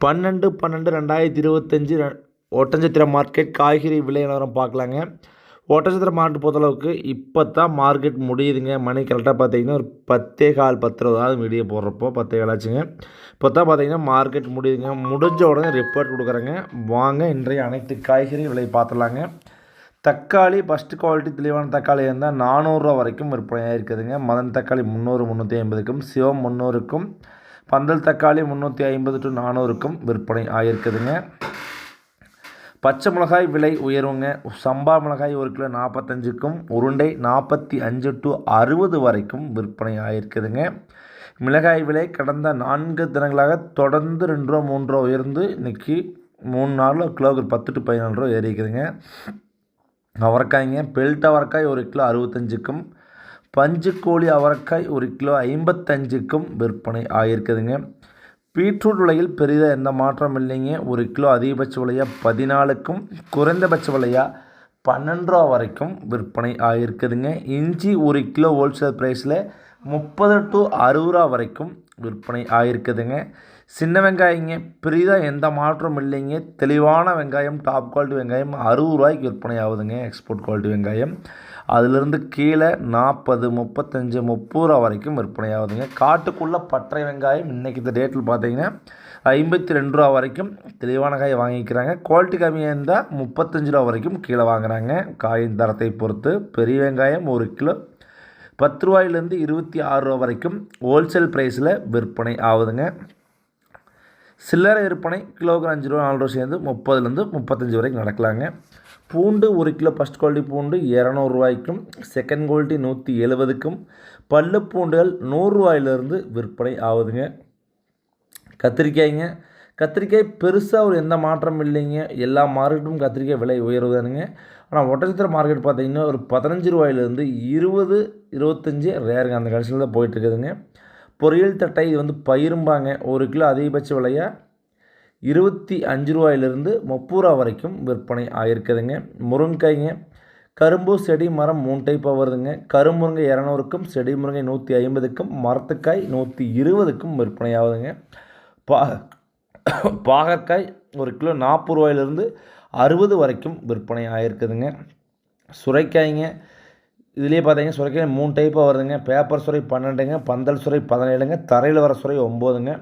12/12/2025 Oddanchatram market காய்கறி விலை நிலவரம் பார்க்கலாங்க. ஒட்டன்சத்திரம் மார்க்கெட் பொறுத்தளவுக்கு இப்போ தான் மார்க்கெட் முடியுதுங்க. மணி கரெக்டாக பார்த்தீங்கன்னா ஒரு 10:15 10:20 வீடியோ போடுறப்போ 10:15 ஆச்சுங்க. இப்போ தான் பார்த்தீங்கன்னா மார்க்கெட் முடியுதுங்க. முடிஞ்ச உடனே ரிப்போர்ட் கொடுக்குறேங்க. வாங்க இன்றைய அனைத்து காய்கறி விலை பார்த்துலாங்க. தக்காளி ஃபஸ்ட்டு குவாலிட்டி தெளிவான தக்காளி இருந்தால் 400 ரூபா வரைக்கும் விற்பனையாக இருக்குதுங்க. மதன் தக்காளி 300 350க்கும், சிவம் 300க்கும், பந்தல் தக்காளி 350 to 400க்கும் விற்பனை ஆகிருக்குதுங்க. பச்சை மிளகாய் விலை உயர்வுங்க. சம்பா மிளகாய் 1 கிலோ 45க்கும், உருண்டை 45 to 60 வரைக்கும் விற்பனை ஆகிருக்குதுங்க. மிளகாய் விலை கடந்த 4 தினங்களாக தொடர்ந்து 2 ரூபா 3 ரூபா உயர்ந்து இன்றைக்கி 3 நாளில் கிலோவுக்கு 10 to 14 ரூபா ஏறிக்குதுங்க. அவரைக்காய்ங்க, பெல்ட் அவரைக்காய் 1 கிலோ 65க்கும், பஞ்சுக்கோழி அவரைக்காய் 1 கிலோ 55க்கும் விற்பனை ஆகியிருக்குதுங்க. பீட்ரூட் விலையில் பெரிதாக எந்த மாற்றம் இல்லைங்க. 1 கிலோ அதிகபட்ச விலையாக 14க்கும், குறைந்தபட்ச விலையாக 12 ரூபா வரைக்கும் விற்பனை ஆகியிருக்குதுங்க. இஞ்சி 1 கிலோ ஹோல்சேல் ப்ரைஸில் 30 to 60 ரூபா வரைக்கும் விற்பனை ஆகியிருக்குதுங்க. சின்ன வெங்காயங்க பெரிதாக எந்த மாற்றம் இல்லைங்க. தெளிவான வெங்காயம் டாப் குவாலிட்டி வெங்காயம் 60 ரூபாய்க்கு விற்பனை ஆகுதுங்க. எக்ஸ்போர்ட் குவாலிட்டி வெங்காயம் அதிலிருந்து கீழே 40 35 30 ரூபா வரைக்கும் விற்பனை ஆகுதுங்க. காட்டுக்குள்ளே பட்டறை வெங்காயம் இன்றைக்கி இந்த டேட்டில் பார்த்தீங்கன்னா 52 ரூபா வரைக்கும் தெளிவான காய் வாங்கிக்கிறாங்க. குவாலிட்டி கம்மியாக இருந்தால் 35 ரூபா வரைக்கும் கீழே வாங்குகிறாங்க. காயின் தரத்தை பொறுத்து பெரிய வெங்காயம் 1 கிலோ 10 ரூபாயிலேருந்து 26 ரூபா வரைக்கும் ஹோல்சேல் ப்ரைஸில் விற்பனை ஆகுதுங்க. சில்லறை விற்பனை கிலோவுக்கு 5 ரூபா 4 ரூபா சேர்ந்து 30லேருந்து 35 வரைக்கும் நடக்கலாங்க. பூண்டு 1 கிலோ ஃபஸ்ட் குவாலிட்டி பூண்டு 200 ரூபாய்க்கும், செகண்ட் குவாலிட்டி 170க்கும், பல்லு பூண்டுகள் 100 ரூபாயிலிருந்து விற்பனை ஆகுதுங்க. கத்திரிக்காய்ங்க, கத்திரிக்காய் பெருசாக ஒரு எந்த மாற்றம் இல்லைங்க. எல்லா மார்க்கெட்டும் கத்திரிக்காய் விலை உயர்வுதானுங்க. ஆனால் ஒட்டன்சத்திரம் மார்க்கெட் பார்த்திங்கன்னா ஒரு 15 ரூபாயிலேருந்து 20 25 ரேருங்க அந்த கடைசியில் தான் போயிட்டுருக்குதுங்க. பொரியல் தட்டை இது வந்து பயிரும்பாங்க. 1 கிலோ அதிகபட்ச விலையாக 25 ரூபாயிலிருந்து 30 ரூபா வரைக்கும் விற்பனை ஆகிருக்குதுங்க. முருங்கைக்காய்ங்க, கரும்பு செடி மரம் 3 டைப்பாக வருதுங்க. கருமுருங்கை 200க்கும், செடி முருங்கை 150க்கும், மரத்துக்காய் 120க்கும் விற்பனை ஆகுதுங்க. பாகற்காய் 1 கிலோ 40 ரூபாயிலிருந்து 60 வரைக்கும் விற்பனை ஆகிருக்குதுங்க. சுரைக்காய்ங்க இதுலேயே பார்த்தீங்கன்னா சுரைக்காய் 3 டைப்பாக வருதுங்க. பேப்பர் சுரை 12ங்க, பந்தல் சுரை 17ங்க, தரையில் வர சுரை 9ங்க.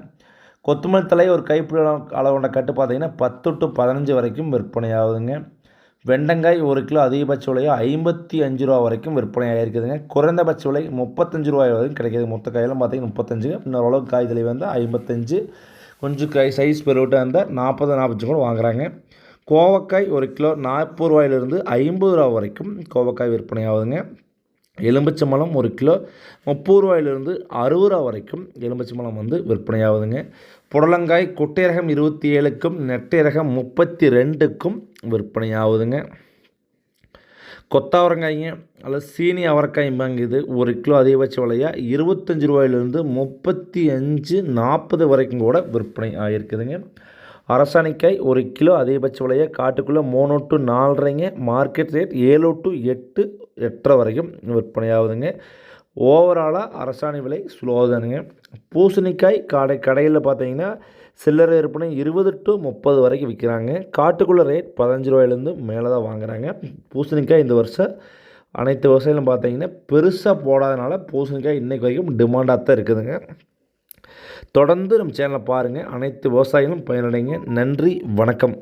கொத்தமல்லி தலை ஒரு கைப்பிடி அளவுண்ட கட்டு பார்த்தீங்கன்னா 10 to 15 வரைக்கும் விற்பனை ஆகுதுங்க. வெண்டங்காய் 1 கிலோ அதிகபட்ச விலையாக 55 ரூபா வரைக்கும் விற்பனை ஆகிருக்குதுங்க. குறைந்தபட்ச விலை 35 ரூபாய் வரைக்கும் கிடைக்கிது. மொத்த காயெல்லாம் பார்த்தீங்கன்னா 35ங்க. இன்னொரு அளவுக்கு காய் தலை வந்து 55, கொஞ்சம் காய் சைஸ் பெருவிட்டாக இருந்தால் 40 45 கூட வாங்குகிறாங்க. கோவக்காய் 1 கிலோ 40 ரூபாயிலிருந்து 50 ரூபா வரைக்கும் கோவக்காய் விற்பனை ஆகுதுங்க. எலும்பச்சம்பழம் 1 கிலோ 30 ரூபாயிலிருந்து 60 ரூபா வரைக்கும் எலும்பச்சம்பழம் வந்து விற்பனை ஆகுதுங்க. புடலங்காய் குட்டை ரகம் 27க்கும், நெட்டை ரகம் 32க்கும் விற்பனை ஆகுதுங்க. கொத்தாவரங்காய்ங்க அல்லது சீனி அவரைக்காய்பாங்க இது 1 கிலோ அதிகபட்ச விலையாக 25 ரூபாயிலிருந்து 35 40 வரைக்கும் கூட விற்பனை ஆகிருக்குதுங்க. அரசாணிக்காய் 1 கிலோ அதிகபட்ச விலையாக காட்டுக்குள்ளே 3 to 4.5ங்க, மார்க்கெட் ரேட் 7 to 8 8.5 வரைக்கும் விற்பனை ஆகுதுங்க. ஓவராலாக அரசாணி விலை ஸ்லோதானுங்க. பூசணிக்காய் கடையில் பார்த்தீங்கன்னா சில்லறை விற்பனை 20 to 30 வரைக்கும் விற்கிறாங்க. காட்டுக்குள்ளே ரேட் 15 ரூபாயிலேருந்து மேலே தான் வாங்குகிறாங்க. பூசணிக்காய் இந்த வருஷம் அனைத்து விவசாயிகளும் பார்த்தீங்கன்னா பெருசாக போடாதனால பூசணிக்காய் இன்றைக்கு வரைக்கும் டிமாண்டாக தான் இருக்குதுங்க. தொடர்ந்து நம்ம சேனலை பாருங்கள். அனைத்து விவசாயிகளும் பயனடைங்க. நன்றி, வணக்கம்.